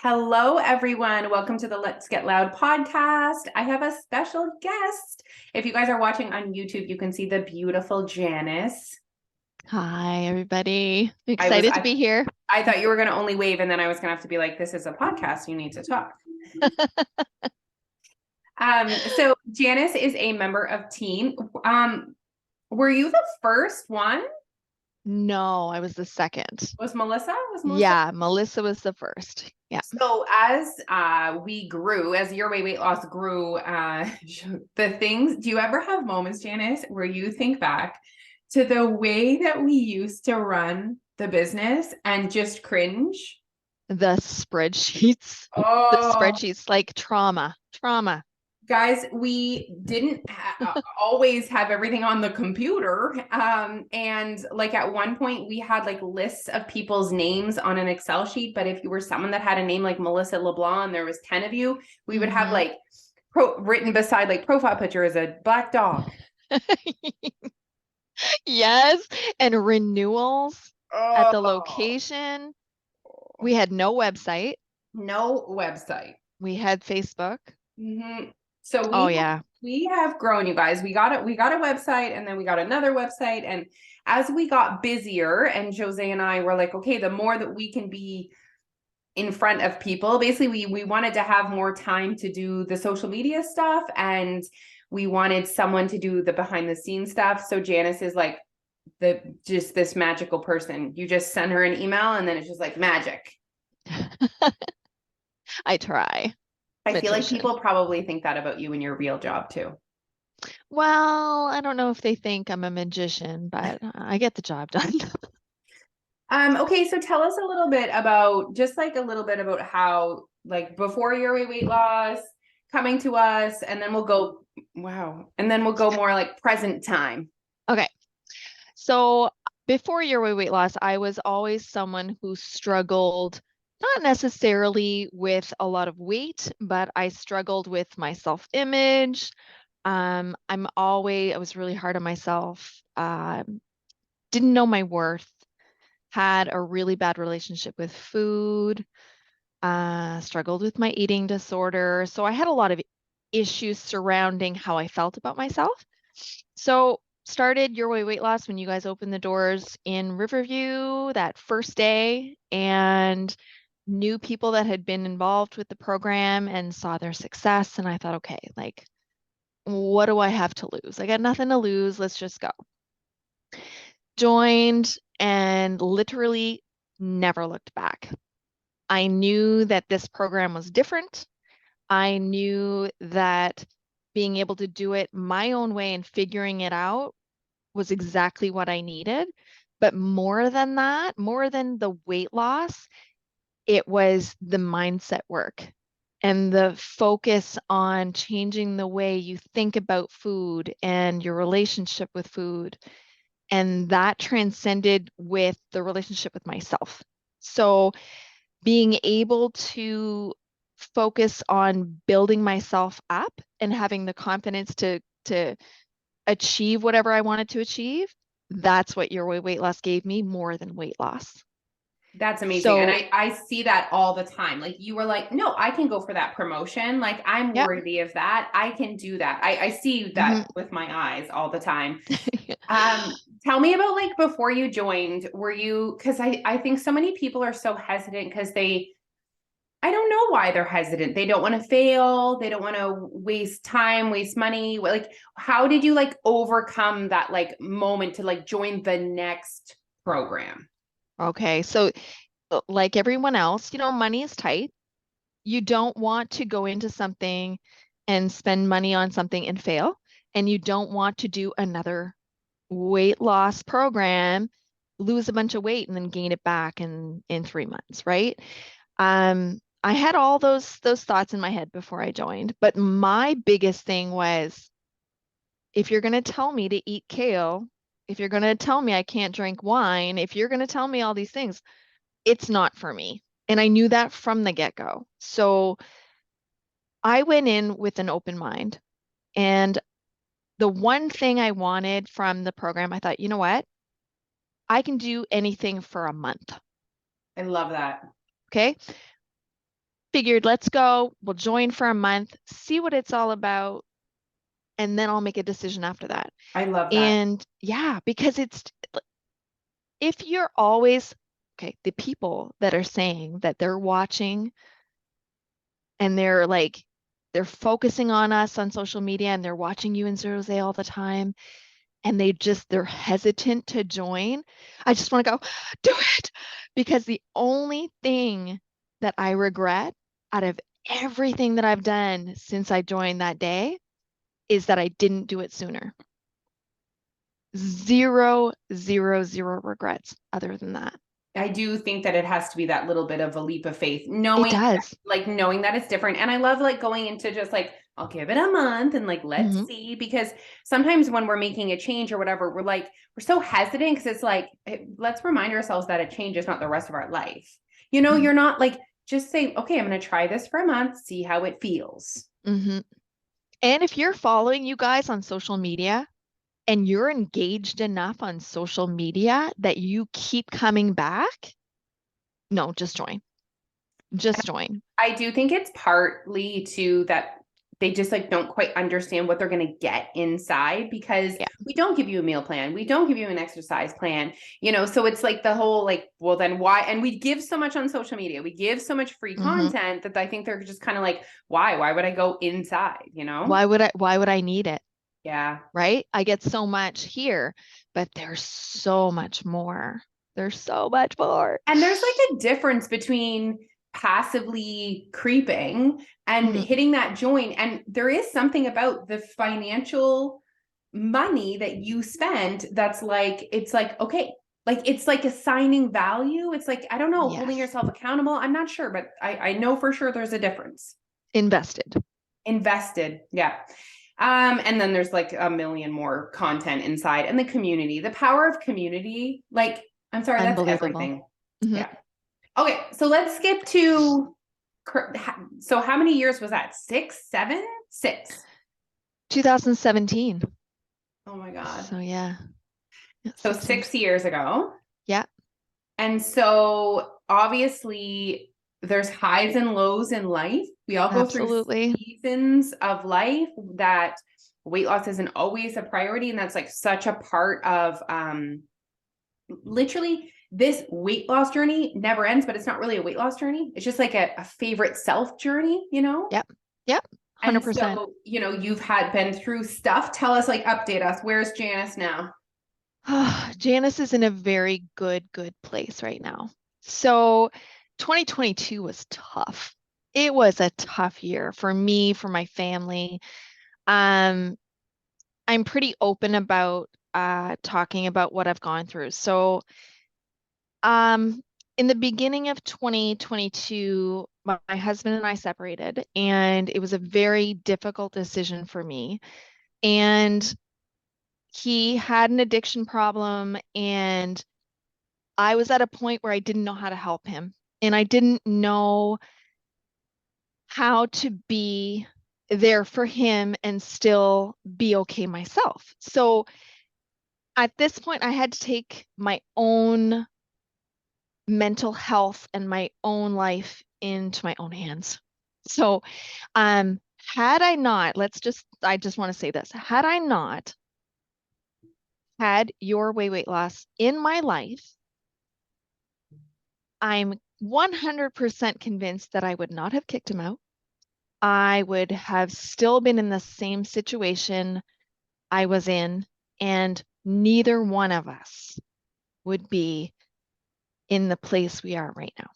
Hello, everyone. Welcome to the Let's Get Loud podcast. I have a special guest. If you guys are watching on YouTube, you can see the beautiful Janice. Hi, everybody. I was Excited to be here. I thought you were going to only wave, and then I was going to have to be like, "This is a podcast. You need to talk." So Janice is a member of Team. Were you the first one? No, I was the second. Was Melissa? Yeah, Melissa was the first. Yeah. So as we grew, as your weight loss grew, the things, do you ever have moments, Janice, where you think back to the way that we used to run the business and just cringe? The spreadsheets, the Oh, spreadsheets, like trauma. guys, we didn't always have everything on the computer. And like at one point we had like lists of people's names on an Excel sheet. But if you were someone that had a name like Melissa LeBlanc and there was 10 of you, we would have like written beside like profile picture as a black dog. Yes, and renewals at the Oh, location. We had no website. no website. We had Facebook. Mm-hmm. So Oh yeah. we have grown, you guys. We got a website, and then we got another website. And as we got busier, and Jose and I were like, okay, the more that we can be in front of people, basically we wanted to have more time to do the social media stuff, and we wanted someone to do the behind the scenes stuff. So Janice is like just this magical person. You just send her an email and then it's just like magic. I try. I feel like people probably think that about you in your real job too. Well, I don't know if they think I'm a magician, but I get the job done. Okay, so tell us a little bit about how, like, before your weight loss, coming to us, and then we'll go, wow, and then we'll go more like present time. Okay. So before your weight loss, I was always someone who struggled, not necessarily with a lot of weight, but I struggled with my self-image. I was really hard on myself. Didn't know my worth, had a really bad relationship with food, struggled with my eating disorder. So I had a lot of issues surrounding how I felt about myself. So started Your Way Weight Loss when you guys opened the doors in Riverview that first day, and knew people that had been involved with the program and saw their success. And I thought, okay, like, what do I have to lose? I got nothing to lose. Let's just go. Joined and literally never looked back. I knew that this program was different. I knew that being able to do it my own way and figuring it out was exactly what I needed. But more than that, more than the weight loss, it was the mindset work and the focus on changing the way you think about food and your relationship with food. And that transcended with the relationship with myself. So being able to focus on building myself up and having the confidence to achieve whatever I wanted to achieve, that's what Your Weight Loss gave me more than weight loss. That's amazing. So, And I see that all the time. Like, you were like, no, I can go for that promotion. Like, I'm yep. worthy of that. I can do that. I see that with my eyes all the time. Tell me about, like, before you joined, were you, because I think so many people are so hesitant because I don't know why they're hesitant. They don't want to fail. They don't want to waste time, waste money. Like, how did you like overcome that like moment to like join the next program? Okay. So, like everyone else, money is tight. You don't want to go into something and spend money on something and fail. And you don't want to do another weight loss program, lose a bunch of weight and then gain it back in 3 months, right? I had all those thoughts in my head before I joined, but my biggest thing was, if you're going to tell me to eat kale, if you're going to tell me I can't drink wine, if you're going to tell me all these things, it's not for me. And I knew that from the get-go. So I went in with an open mind. And the one thing I wanted from the program, I thought, you know what? I can do anything for a month. I love that. Okay. figured let's go, we'll join for a month, see what it's all about, and then I'll make a decision after that. I love that. And yeah, because it's if you're always okay, the people that are saying that they're watching and they're focusing on us on social media and they're watching you and Jose all the time and they're hesitant to join. I just want to go, do it. Because the only thing that I regret out of everything that I've done since I joined that day is that I didn't do it sooner. Zero, zero, zero regrets other than that. I do think that it has to be that little bit of a leap of faith, It knowing does. like knowing that it's different. And I love like going into just like, I'll give it a month and like let's Mhm. see. Because sometimes when we're making a change or whatever, we're so hesitant because it's like let's remind ourselves that a change is not the rest of our life. You know, Mhm. you're not like just saying, okay, I'm gonna try this for a month, see how it feels. Mhm. And if you're following you guys on social media and you're engaged enough on social media that you keep coming back, no, just join. Just join. I do think it's partly too that they just like don't quite understand what they're going to get inside because Yeah. we don't give you a meal plan. We don't give you an exercise plan, you know? So it's like the whole like, well, then why? And we give so much on social media. We give so much free Mhm. content that I think they're just kind of like, why? Why would I go inside, you know? Why would I need it? Yeah. Right? I get so much here, but there's so much more. There's so much more. And there's like a difference between passively creeping and Mhm. hitting that join. And there is something about the financial money that you spend that's like, it's like, okay, like it's like assigning value. It's like, I don't know, holding Yes. yourself accountable. I'm not sure, but I know for sure there's a difference. Invested. Invested. Yeah. And then there's like a million more content inside and the community, the power of community. Like, I'm sorry, that's Unbelievable. everything. Mhm. Yeah. Okay, so let's skip to so how many years was that? Six, seven, six. 2017. Oh my God. So yeah. Yeah, So 6 years. 6 years ago. Yeah, And so obviously there's highs and lows in life. We all go through absolutely. seasons of life that weight loss isn't always a priority. And that's like such a part of literally this weight loss journey never ends, but it's not really a weight loss journey. It's just like a favorite self journey, you know? Yep. Yep. And 100%. so, you know, you've been through stuff. Tell us, like, update us. Where's Janice now? Janice is in a very good place right now. So 2022 was tough. It was a tough year for me, for my family. Um, I'm pretty open about talking about what I've gone through. So, um, in the beginning of 2022, my husband and I separated, and it was a very difficult decision for me. And he had an addiction problem, and I was at a point where I didn't know how to help him, and I didn't know how to be there for him and still be okay myself. So at this point, I had to take my own mental health and my own life into my own hands. So, had I not, I just want to say this, had I not had your weight loss in my life, I'm 100% convinced that I would not have kicked him out. I would have still been in the same situation I was in, and neither one of us would be in the place we are right now.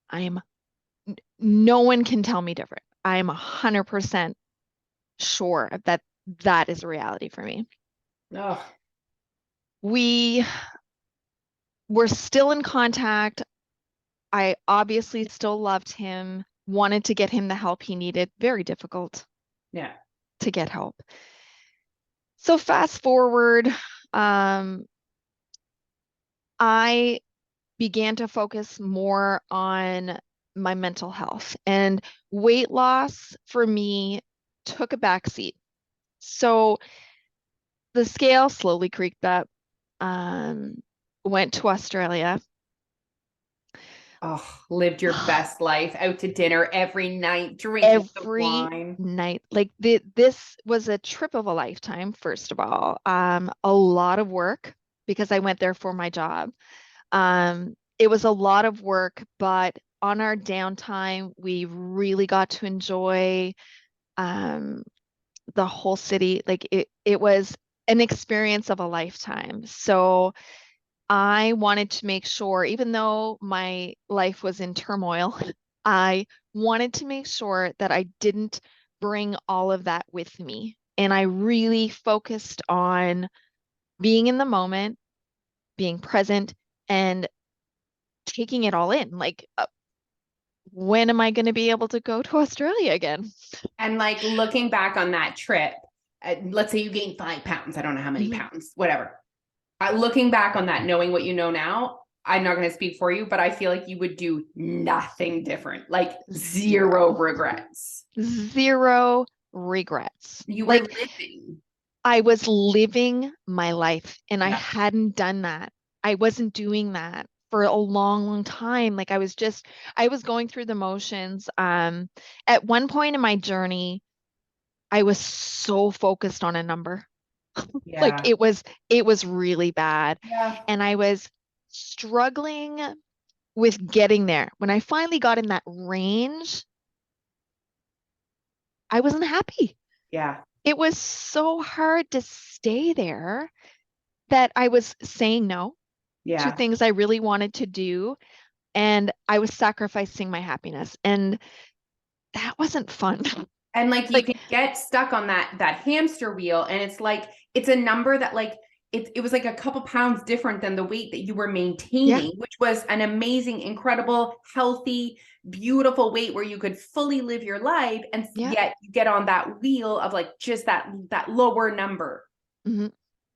I am, no one can tell me different. I am 100% sure that that is a reality for me. Oh, We were still in contact. I obviously still loved him, wanted to get him the help he needed. Very difficult yeah. to get help. So fast forward, um, I began to focus more on my mental health, and weight loss for me took a backseat. So the scale slowly creeped up, um, went to Australia. Oh, lived your best life, out to dinner every night, drinking the Every wine. night. Like this was a trip of a lifetime, first of all. A lot of work because I went there for my job. It was a lot of work, but on our downtime, we really got to enjoy um, the whole city. Like it was an experience of a lifetime. So I wanted to make sure, even though my life was in turmoil, I wanted to make sure that I didn't bring all of that with me. And I really focused on being in the moment, being present, and taking it all in. Like, when am I going to be able to go to Australia again? And like looking back on that trip, let's say you gained 5 pounds. I don't know how many Mhm. pounds, whatever. Looking back on that, knowing what you know now, I'm not going to speak for you, but I feel like you would do nothing different, like zero Zero, regrets. zero regrets. You were Like, living. I was living my life and I Yeah. hadn't done that. I wasn't doing that for a long, long time. Like I was going through the motions. At one point in my journey, I was so focused on a number. Like Yeah. it was really bad. Yeah. And I was struggling with getting there. When I finally got in that range, I wasn't happy. Yeah. It was so hard to stay there that I was saying no to Yeah. things I really wanted to do, and I was sacrificing my happiness, and that wasn't fun. And like you Like, can get stuck on that hamster wheel, and it's like it's a number that like it was like a couple pounds different than the weight that you were yeah, maintaining, which was an amazing, incredible, healthy, beautiful weight where you could fully live your life, and yeah, yet you get on that wheel of like just that lower number. hmm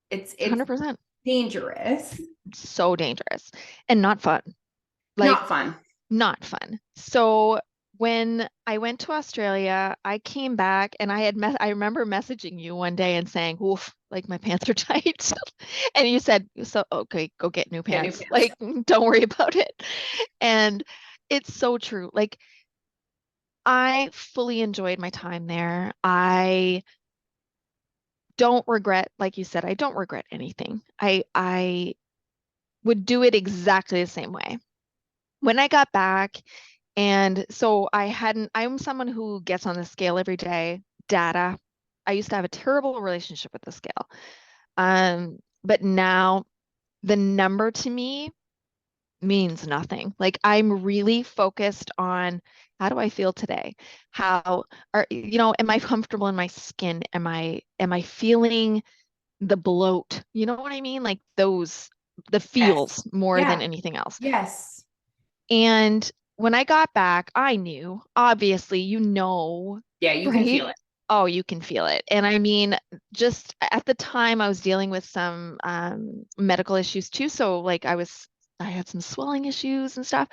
It's 100%. dangerous. So dangerous and not fun. Like, Not fun. not fun. So when I went to Australia, I came back and I remember messaging you one day and saying, "Oof, like my pants are tight." And you said, "So okay, go get new Get new pants. pants. Like, don't worry about it." And it's so true. Like, I fully enjoyed my time there. I don't regret, like you said, I don't regret anything. I would do it exactly the same way. When I got back, and so I'm someone who gets on the scale every day, data. I used to have a terrible relationship with the scale. But now the number to me means nothing. Like, I'm really focused on how do I feel today? Am I comfortable in my skin? Am I feeling the bloat? You know what I mean? Like the Yes. feels more than Yeah. anything else. Yes. And when I got back, I knew, obviously, Yeah, you can right? feel it. Oh, you can feel it. And I mean, just at the time, I was dealing with some medical issues too. So, like, I had some swelling issues and stuff.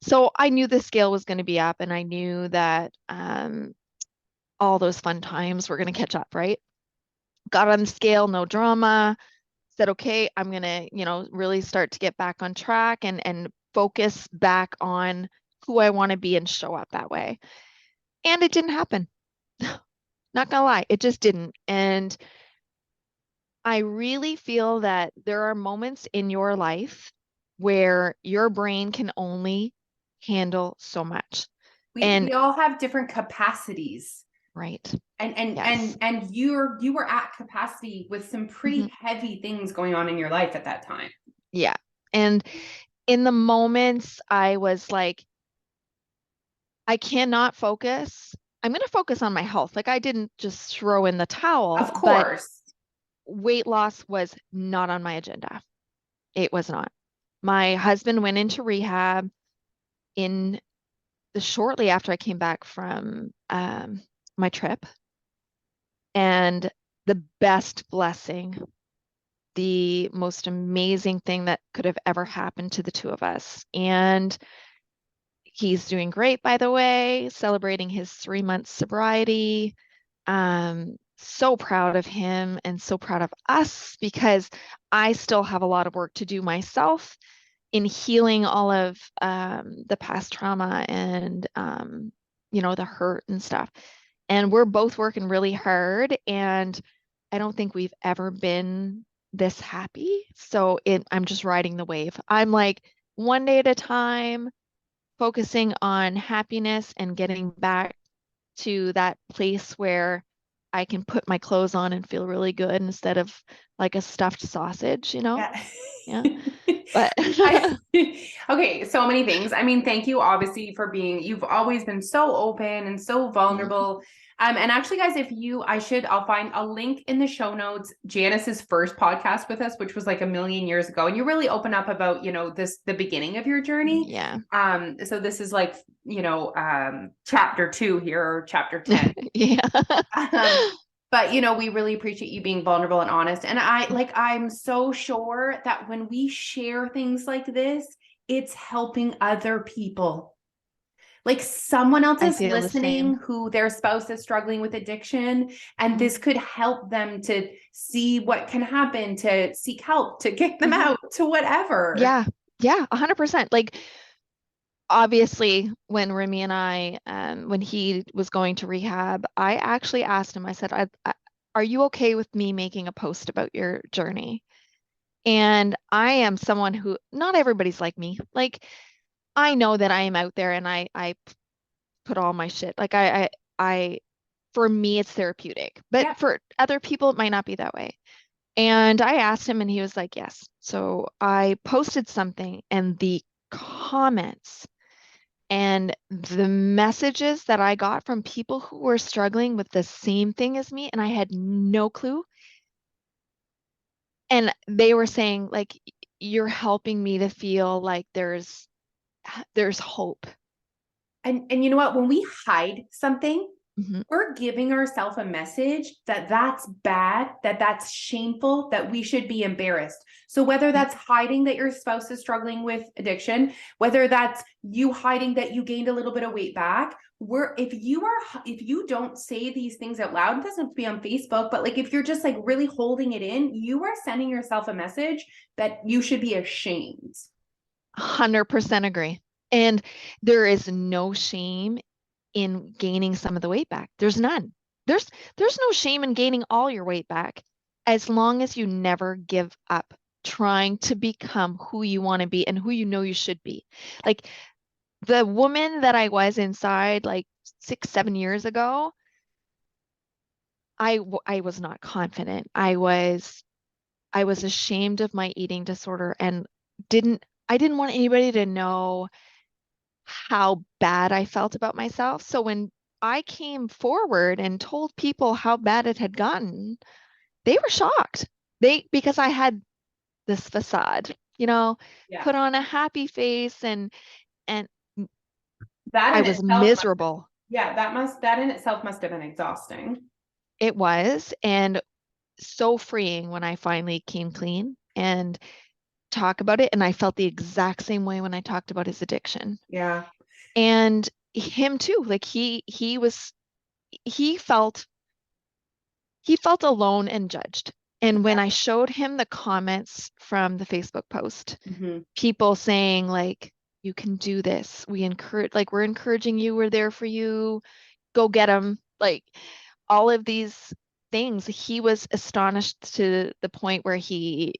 So I knew the scale was going to be up, and I knew that all those fun times were going to catch up, right? Got on the scale, no drama, said, okay, I'm gonna, really start to get back on track and focus back on who I want to be and show up that way. And it didn't happen. Not gonna lie, it just didn't. And I really feel that there are moments in your life where your brain can only handle so much. We And all have different capacities. right, And yes. you were at capacity with some Mhm. pretty heavy things going on in your life at that time. Yeah. And in the moments I was like, I cannot focus. I'm going to focus on my health. Like, I didn't just throw in the towel, Of but course. weight loss was not on my agenda. It was not. My husband went into rehab in the shortly after I came back from my trip, and the best blessing, the most amazing thing that could have ever happened to the two of us. And he's doing great, by the way, celebrating his 3 months sobriety. So proud of him and so proud of us because I still have a lot of work to do myself. in healing all of the past trauma and the hurt and stuff. And we're both working really hard, and I don't think we've ever been this happy. So I'm just riding the wave. I'm like one day at a time, focusing on happiness and getting back to that place where I can put my clothes on and feel really good instead of like a stuffed sausage, you know? Yeah. Yeah. But I, okay, so many things. I mean, thank you obviously for you've always been so open and so vulnerable. And actually, guys, I'll find a link in the show notes, Janice's first podcast with us, which was like a million years ago. And you really open up about, the beginning of your journey. yeah. So this is like, chapter 2 here, or chapter 10. Yeah. Um, but we really appreciate you being vulnerable and honest. And I'm so sure that when we share things like this, it's helping other people. Like someone else I is feel the listening same. who their spouse is struggling with addiction, and Mhm. this could help them to see what can happen, to seek help, to kick them Mhm. out, to whatever. Yeah. Yeah, 100%. Like obviously when Remy and when he was going to rehab, I actually asked him, I said, are you okay with me making a post about your journey? And I am someone who, not everybody's like me. Like I know that I am out there and I put all my shit. Like I for me it's therapeutic, but Yeah. for other people it might not be that way. And I asked him and he was like, yes. So I posted something, and the comments and the messages that I got from people who were struggling with the same thing as me, and I had no clue. And they were saying, like, you're helping me to feel like there's hope. And you know what? When we hide something, Mhm. we're giving ourselves a message that that's bad, that that's shameful, that we should be embarrassed. So whether Yeah. that's hiding that your spouse is struggling with addiction, whether that's you hiding that you gained a little bit of weight back, if you don't say these things out loud, it doesn't have to be on Facebook, but like if you're just like really holding it in, you are sending yourself a message that you should be ashamed. 100% agree. And there is no shame in gaining some of the weight back. There's none. There's there's no shame in gaining all your weight back as long as you never give up trying to become who you want to be and who you know you should be. Like the woman that I was inside like 6, 7 years ago, I was not confident. I was ashamed of my eating disorder and I didn't want anybody to know how bad I felt about myself. So when I came forward and told people how bad it had gotten, they were shocked. Because I had this facade, Yeah. put on a happy face and That I in was itself must, miserable. yeah, that in itself must have been exhausting. It was, and so freeing when I finally came clean and talk about it. And I felt the exact same way when I talked about his addiction. Yeah. And him too, like he felt he felt alone and judged. And when I showed him the comments from the Facebook post, Mhm. people saying like, you can do this. We're encouraging you. We're there for you. Go get him. Like all of these things, he was astonished to the point where he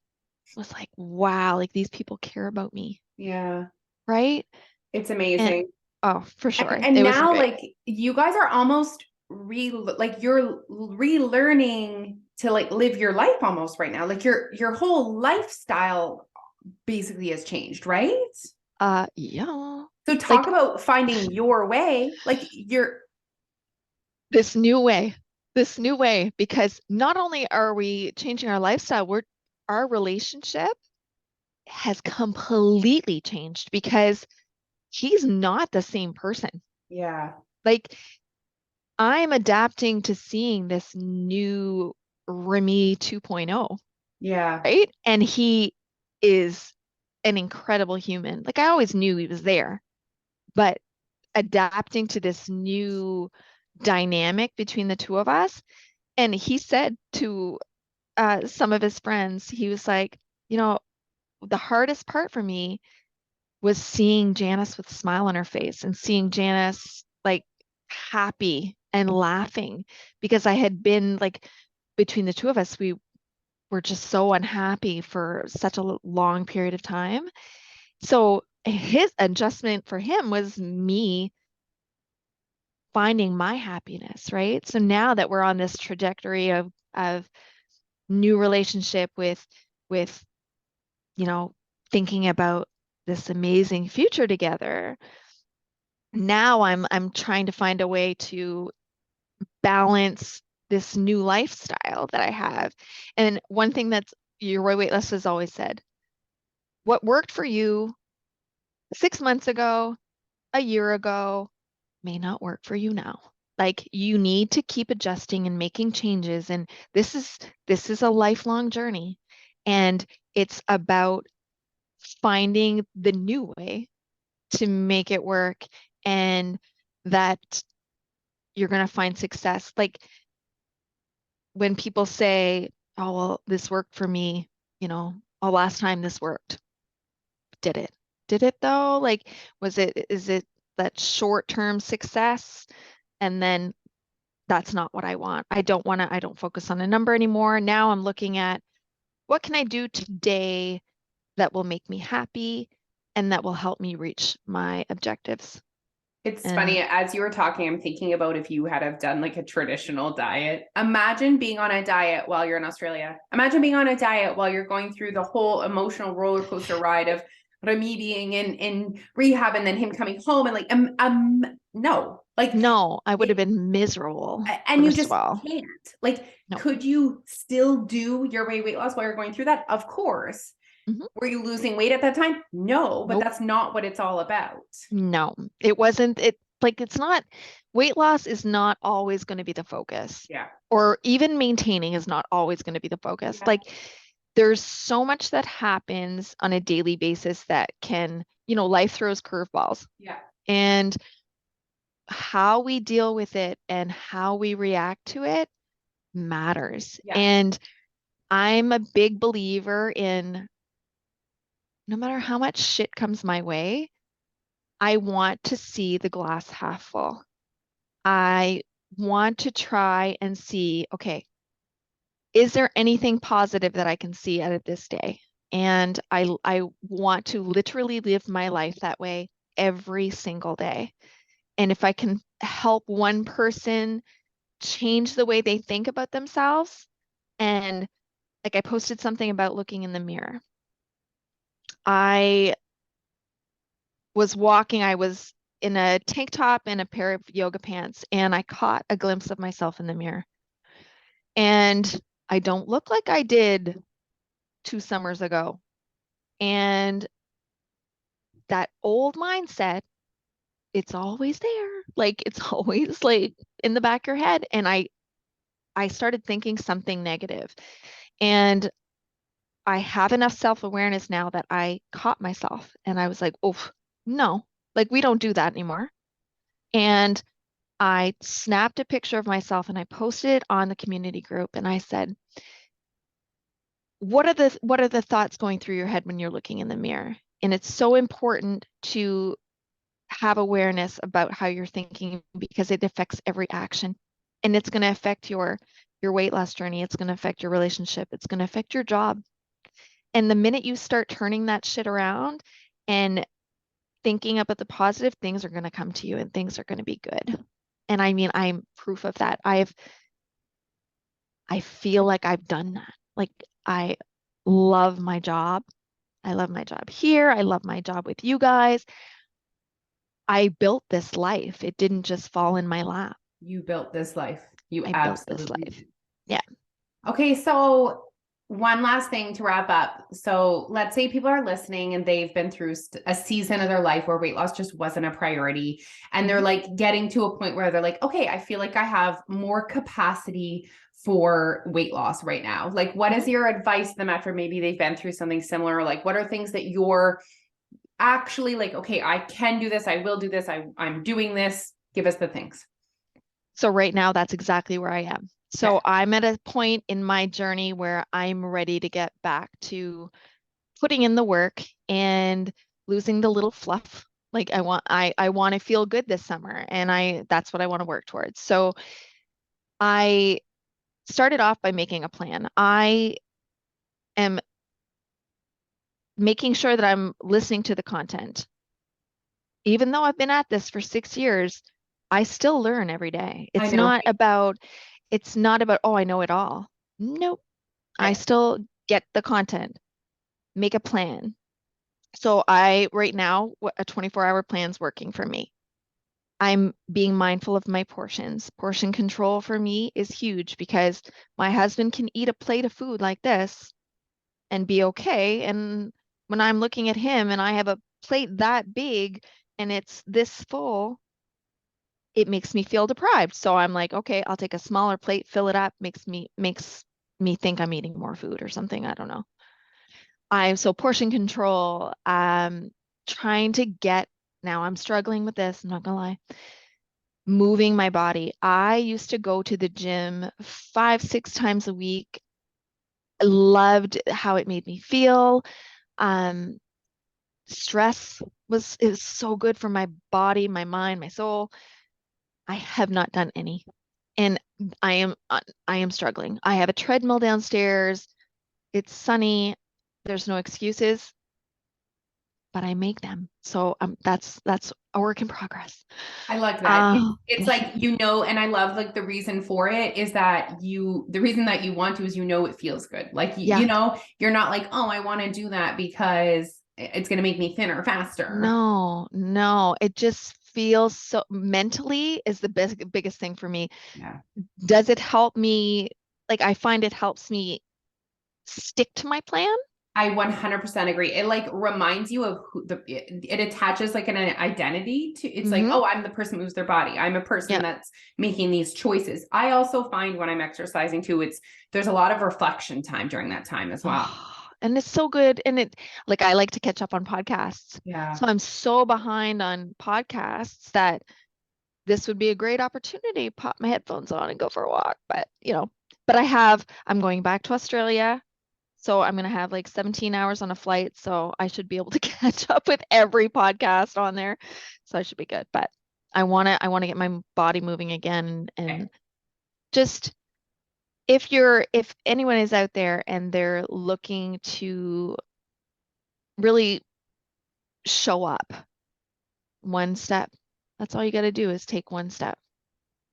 was like, wow, like these people care about me. Yeah. Right. It's And amazing. oh, for And sure. and It was now great. like you guys are almost you're relearning to like live your life almost right now. Like your whole lifestyle basically has changed, right? Yeah. So talk Like about finding your way. Like you're this new way, this new way, because not only are we changing our lifestyle, our relationship has completely changed because he's not the same person. yeah. Like I'm adapting to seeing this new Remy 2.0, Yeah. right? And he is an incredible human. Like I always knew he was there, but adapting to this new dynamic between the two of us. And he said to some of his friends, he was like, the hardest part for me was seeing Janice with a smile on her face and seeing Janice like happy and laughing, because I had been like, between the two of us, we were just so unhappy for such a long period of time. So his adjustment for him was me finding my happiness, right? So now that we're on this trajectory of new relationship with you know, thinking about this amazing future together, now I'm trying to find a way to balance this new lifestyle that I have. And one thing that's your weight loss has always said, what worked for you 6 months ago, a year ago, may not work for you now. Like you need to keep adjusting and making changes. And this is a lifelong journey. And it's about finding the new way to make it work, and that you're going to find success. Like when people say, oh, well, this worked for me, oh, last time this worked. Did it? Did it though? Like, is it that short-term success? And then that's not what I want. I don't focus on a number anymore. Now I'm looking at what can I do today that will make me happy and that will help me reach my objectives. It's And funny, as you were talking, I'm thinking about if you had have done like a traditional diet. Imagine being on a diet while you're in Australia. Imagine being on a diet while you're going through the whole emotional roller coaster ride of remediating in rehab, and then him coming home and like no, like no, I would have it, been miserable, and you first of just all. can't. Like, No. could you still do your weight loss while you're going through that? Of course. Mhm. Were you losing weight at that time? No, but Nope. that's not what it's all about. No, it wasn't. It like it's not, weight loss is not always going to be the focus, Yeah. or even maintaining is not always going to be the focus. Yeah. Like there's so much that happens on a daily basis that can, life throws curveballs, Yeah. and how we deal with it and how we react to it matters. Yeah. And I'm a big believer in no matter how much shit comes my way, I want to see the glass half full. I want to try and see, okay, is there anything positive that I can see out of this day? And I want to literally live my life that way every single day. And if I can help one person change the way they think about themselves, and like I posted something about looking in the mirror. I I was in a tank top and a pair of yoga pants, and I caught a glimpse of myself in the mirror. And I don't look like I did 2 summers ago. And that old mindset, it's always there. Like it's always like in the back of your head. And I started thinking something negative. And I have enough self-awareness now that I caught myself and I was like, oh, no, like we don't do that anymore. And I snapped a picture of myself and I posted it on the community group and I said, what are the thoughts going through your head when you're looking in the mirror? And it's so important to have awareness about how you're thinking because it affects every action. And it's going to affect your weight loss journey. It's going to affect your relationship. It's going to affect your job. And the minute you start turning that shit around and thinking about the positive, things are going to come to you and things are going to be good. And I mean, I'm proof of that. I feel like I've done that. Like I love my job. I love my job here. I love my job with you guys. I built this life. It didn't just fall in my lap. You built this life. You I built this absolutely life. did. Yeah. Okay, so one last thing to wrap up. So let's say people are listening and they've been through a season of their life where weight loss just wasn't a priority. And they're Mhm. like getting to a point where they're like, okay, I feel like I have more capacity for weight loss right now. Like, what is Mhm. your advice to them after maybe they've been through something similar? Like, what are things that you're actually like, okay, I can do this. I will do this. I'm doing this. Give us the things. So right now, that's exactly where I am. Okay. So I'm at a point in my journey where I'm ready to get back to putting in the work and losing the little fluff. Like I want to feel good this summer, and that's what I want to work towards. So I started off by making a plan. I am making sure that I'm listening to the content. Even though I've been at this for 6 years, I still learn every day. I know. It's not about, oh, I know it all. Nope. I I, still get the content, make a plan. So right now, a 24-hour plan is working for me. I'm being mindful of my portions. Portion control for me is huge because my husband can eat a plate of food like this and be okay. And when I'm looking at him and I have a plate that big and it's this full, it makes me feel deprived. So I'm like, okay, I'll take a smaller plate, fill it up, makes me think I'm eating more food or something. I don't know. So portion control, trying to get, now I'm struggling with this, I'm not gonna lie, moving my body. I used to go to the gym 5, 6 times a week. I loved how it made me feel. Um, Stress is so good for my body, my mind, my soul. I have not done any. And I am struggling. I have a treadmill downstairs. It's sunny. There's no excuses, but I make them. So that's a work in progress. I like that. Uh, It's like, and I love like the reason for it is that the reason that you want to is, it feels good. Like, yeah, you're not like, oh, I want to do that because it's going to make me thinner faster. no, no. It just feels so mentally is the biggest thing for me. Yeah. Does it help me? Like I find it helps me stick to my plan. I 100% agree. It like reminds you of it attaches like an identity to, it's like, Mm-hmm. oh, I'm the person who moves their body. I'm a person Yeah. that's making these choices. I also find when I'm exercising too, there's a lot of reflection time during that time as well. Oh, and it's so good. And like I like to catch up on podcasts. Yeah. So I'm so behind on podcasts that this would be a great opportunity. Pop my headphones on and go for a walk. But I'm going back to Australia. So I'm going to have like 17 hours on a flight. So I should be able to catch up with every podcast on there. So I should be good. But I want to get my body moving again. Okay. And just if anyone is out there and they're looking to really show up, one step, that's all you got to do is take one step,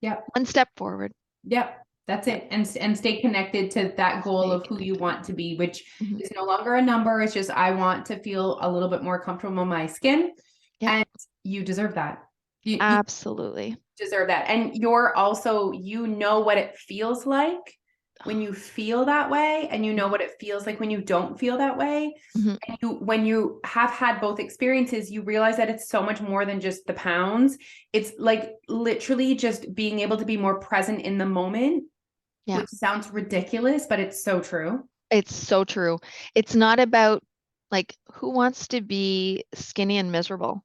Yep. one step forward. Yep. That's Yep. it. And stay connected to that goal Stay of who you connected. want to be, which Mhm. is no longer a number. It's just, I want to feel a little bit more comfortable in my skin. Yep. And you deserve that. You Absolutely. deserve that. And you're also, what it feels like when you feel that way, and what it feels like when you don't feel that way. Mhm. And when you have had both experiences, you realize that it's so much more than just the pounds. It's like literally just being able to be more present in the moment, Yeah. which sounds ridiculous, but it's so true. It's so true. It's not about like who wants to be skinny and miserable.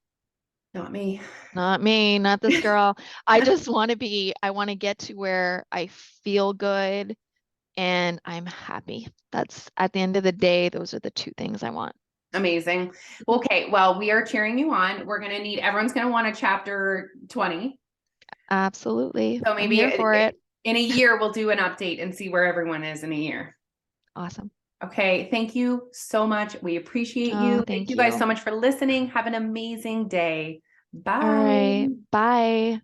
Not me. Not me, not this girl. I want to get to where I feel good and I'm happy. That's at the end of the day, those are the two things I want. Amazing. Okay, well, we are cheering you on. Everyone's gonna want a chapter 20. Absolutely. So I'm maybe here for it. in a year, we'll do an update and see where everyone is in a year. Awesome. Okay, thank you so much. We appreciate Oh, you. Thank thank you guys you. so much for listening. Have an amazing day. All Bye. right. Bye.